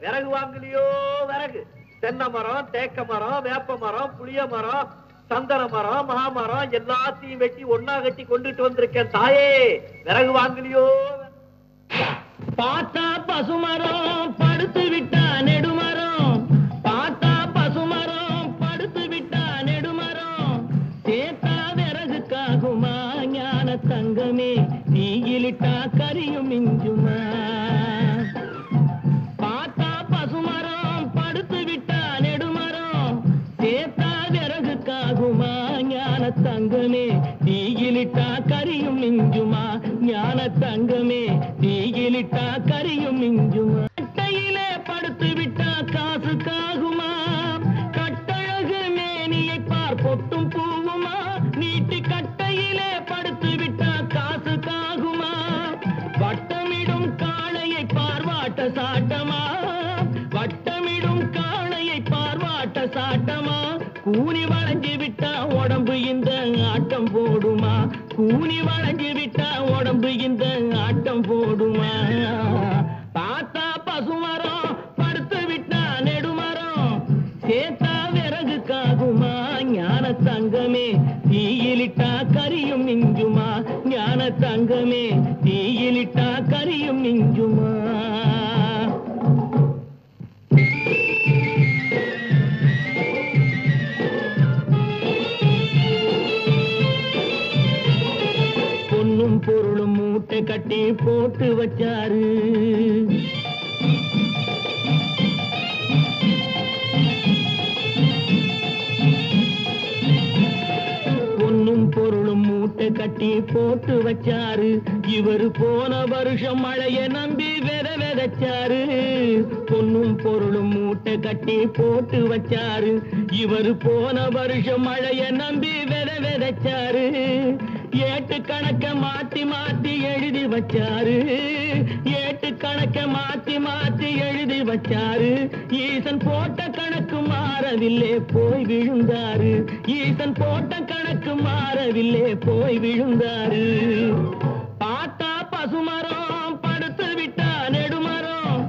விறகு வாங்கலையோ விறகு. தென்னை மரம், தேக்க மரம், வேப்ப மரம், புளிய மரம், சந்தன மரம், மாமரம் எல்லாத்தையும் வெட்டி ஒன்னா கட்டி கொண்டுட்டு வந்திருக்கேன் தாயே. விறகு வாங்கலையோ. பார்த்தா பசுமரம் படுத்து விட்டா நெடுமரம், பார்த்தா பசுமரம் படுத்து விட்டா நெடுமரம், சேத்தா விறகுக்காகுமா ஞான தங்கமே, தீயிலிட்டா கரியும் மிஞ்சுமா. பார்த்தா பசுமரம் படுத்து விட்டா நெடுமரம், சேத்தா விறகுக்காகுமா ஞான தங்கமே, தீயிலிட்டா கரியும் மிஞ்சுமா. ஞான தங்கமே, தீயிலிட்டா கரியும் மிஞ்சுமா. கட்டையிலே படுத்து விட்டா காசுக்காகுமா, கட்டழகு மேனியை பார் பொட்டும் பூவுமா. நீட்டி கட்டையிலே படுத்து விட்டா காசுக்காகுமா, வட்டமிடும் காளையை பார்வாட்ட சாட்டமா, வட்டமிடும் காளையை பார்வாட்ட சாட்டமா. கூனி வளைஞ்சு விட்டா உடம்பு இந்த ஆட்டம் போடுமா, கூனி வளைஞ்சு விட்டா உடம்பு இந்த ஆட்டம் போடுமா. பார்த்தா பசுமரம் படுத்து விட்டா நெடுமரம், சேத்தா விறகுக்காகுமா ஞான தங்கமே, தீயிலிட்டா கரியும் மிஞ்சுமா. ஞான தங்கமே, தீயிலிட்டா கரியும் மிஞ்சுமா. பொன்னும் பொருளும் மூட்டை கட்டி போட்டு வச்சாரு, பொன்னும் பொருளும் மூட்டை கட்டி போட்டு வச்சாரு. இவரு போன வருஷம் மழைய நம்பி விதைச்சாரு. பொன்னும் பொருளும் மூட்டை கட்டி போட்டு வச்சாரு. இவரு போன வருஷம் மழைய நம்பி விதைச்சாரு. ஏட்டு கணக்க மாத்தி மாத்தி எழுதி வச்சாரு, ஏட்டு கணக்க மாத்தி மாத்தி எழுதி வச்சாரு. ஈசன் போட்ட கணக்கு மாறவில்லை போய் விழுந்தாரு, ஈசன் போட்ட கணக்கு மாறவில்லை போய் விழுந்தாரு. பார்த்தா பசுமரம் படுத்து விட்டா நெடுமரம்,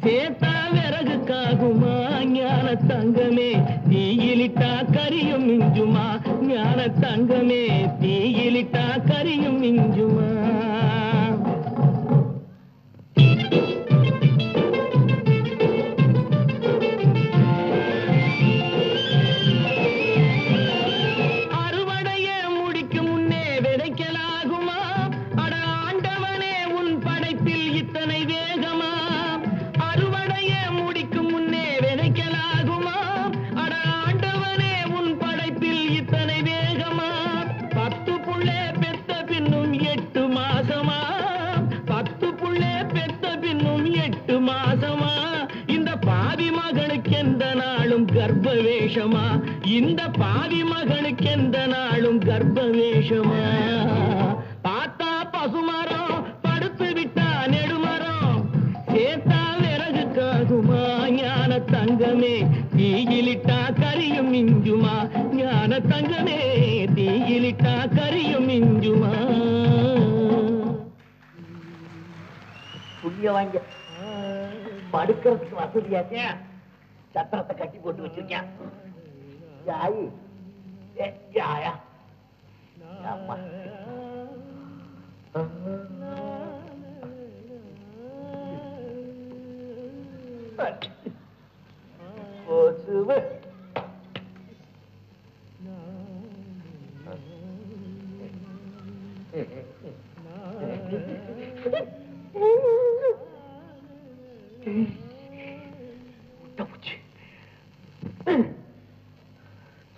சேத்தா விறகுக்காகுமா ஞான தங்கமே, தீயிலிட்டா கரியும் மிஞ்சுமா. ஞான தங்கமே, தீயிலிட்டா கரியும் மிஞ்சுமா. அறுவடைய முடிக்கும் முன்னே விதைக்கலாகுமா, அட ஆண்டவனே உன் படைப்பில் இத்தனை வேகமா. அறுவடைய முடிக்கும் முன்னே விதைக்கலாகுமா, அட ஆண்டவனே உன் படைப்பில் இத்தனை வேகமா. 10 புள்ளே பெத்த பின்னும் 8 மாசமா, 10 புள்ளே பெத்த பின்னும் 8 மாசமா. இந்த பாவி மகனுக்கு எந்த நாளும் கர்ப்ப வேஷமா, இந்த பாவி மகனுக்கு எந்த நாளும் கர்ப்ப வேஷமா. பார்த்தா பசுமரம் படுத்து விட்டா நெடுமரம், சேத்தா விறகுக்காகுமா ஞான தங்கமே, தீயிலிட்டா கரியும் மிஞ்சுமா. ஞான தங்கமே, தீயிலிட்டா கரியும் மிஞ்சுமா. புண்ணிய வாங்க படுக்கிறதுக்கு வசதியாச்சே, சத்திரத்தை கட்டி போட்டு வச்சிருக்கேன். ஜாயி ஜாயா அம்மா போசுவே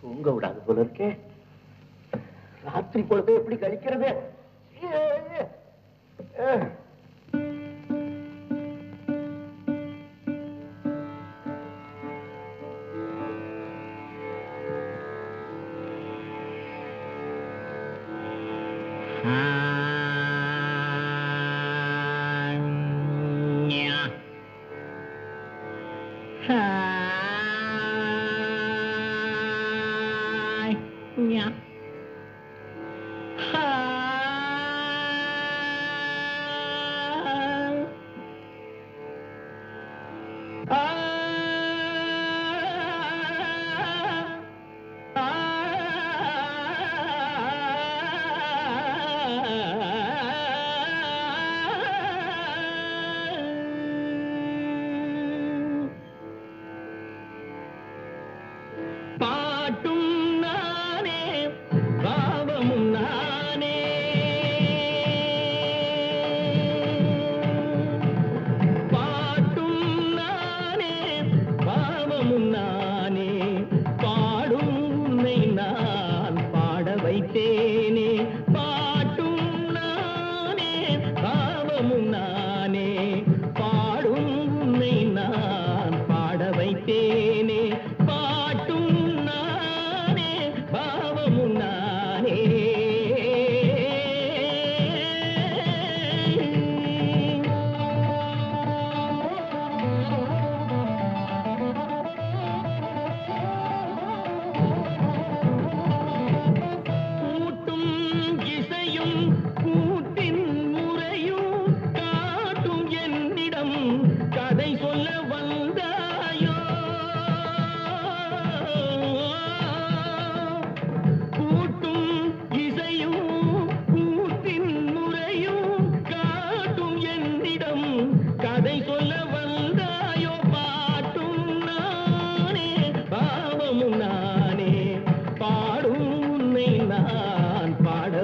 தூங்க விடாது போல இருக்கே. ராத்திரி பொழுது எப்படி கழிக்கிறது? பாவமும் நானே பாடும் உன்னை நான் பாட வைத்தேனே பாட்டும் நானே பாவமும் நானே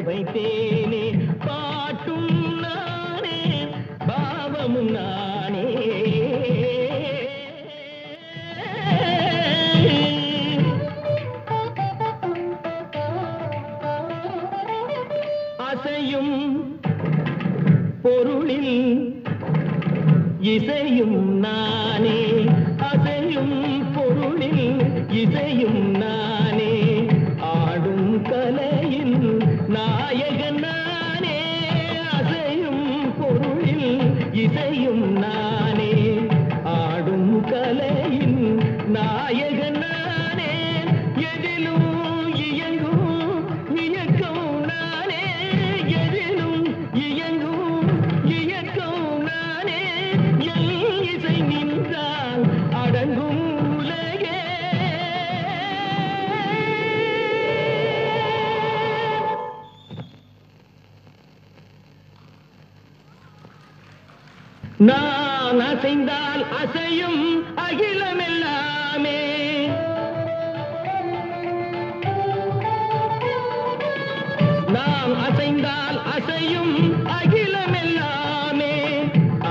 வைத்தேனே பாட்டும் நானே பாவமும் நானே அசையும் பொருளில் இசையும் நானே அசையும் பொருளில் இசையும் நானே ஆடும் கலையின் நாயகன் நானே அசையும் பொருளில் இசையும் நானே ஆடும் கலையின் நாயகன் நானே எதிலும் இயங்கும் இயக்கம் நானே எதிலும் இயங்கும் இயக்கம் நானே எல் இசை நின்றால் அடங்கும் உலகே நான் அசைந்தால் அசையும் அகிலமெல்லாமே நாம் அசைந்தால் அசையும் அகிலமெல்லாமே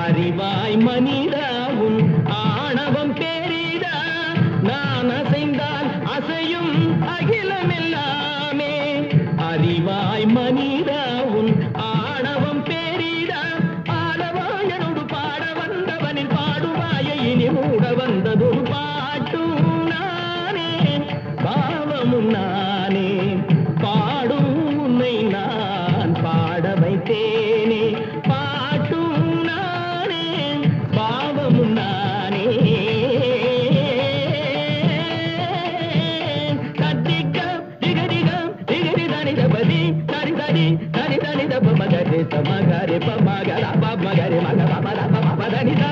அறிவாய் மனிதாவும் ஆணவம் பெரிதா நான் அசைந்தால் அசையும் அகிலமெல்லாமே அறிவாய் மனிதாவும் ஆணவம் பெரிதா இனி மூட வந்ததொரு பாட்டும் நானே பாவமும் நானே பாடும் உன்னை நான் பாட வைத்தேனே பாட்டும் நானே பாவமும் நானே கத்திக்கம் திகதிகம் திகதி தனிதபதி தனி தனி தனி தனிதப மகரே சமகரே பமகர பமகரே மக பமர பமதனிதா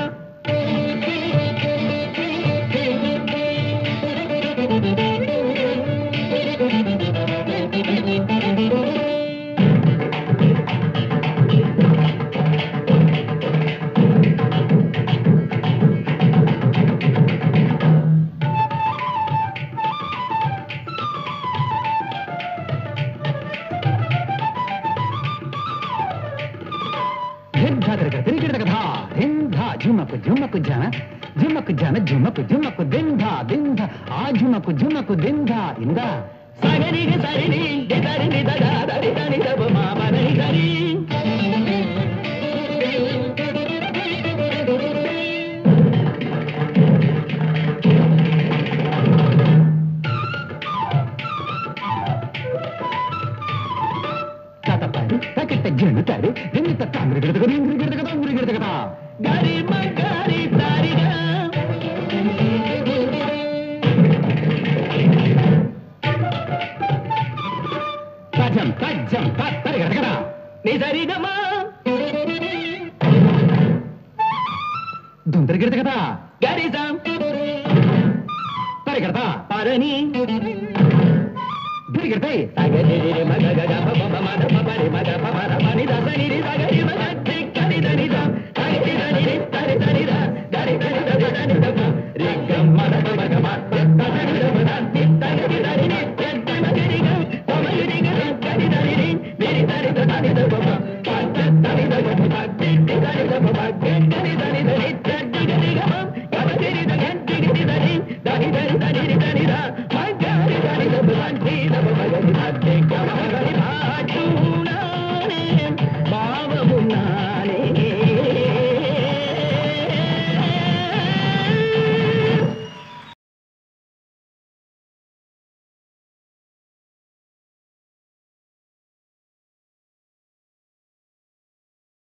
झुमक झुमक जाना झुमक जाना झुमक झुमक दिंधा दिंधा आ झुमक झुमक दिंधा इंदा सागरी गे सारी नी दे दारी नी दा दारी दानी दब मामा नहीं दारी kata pari takita jenu tari dinita tamri gada gari magari tariga kajam kajam tariga gada ni tariga ma dum tariga gada gari sam tariga gada parani tariga gada sagari re magaga baba mama baba re maga baba mani da sani re sagari maga tikari dani da sagari dani re tari tari da dari dari da dani da re gamma da maga ma tari da da tikari dani re tari magari ga samagari ga tari dani re meri tari da dani da baba tari da baba tikari da baba tari dani da re tari ga ga gamagari da tari dani dani dari dani re dani da magari dani da baba tari da baba gari da gamagari ba chunane baba bunane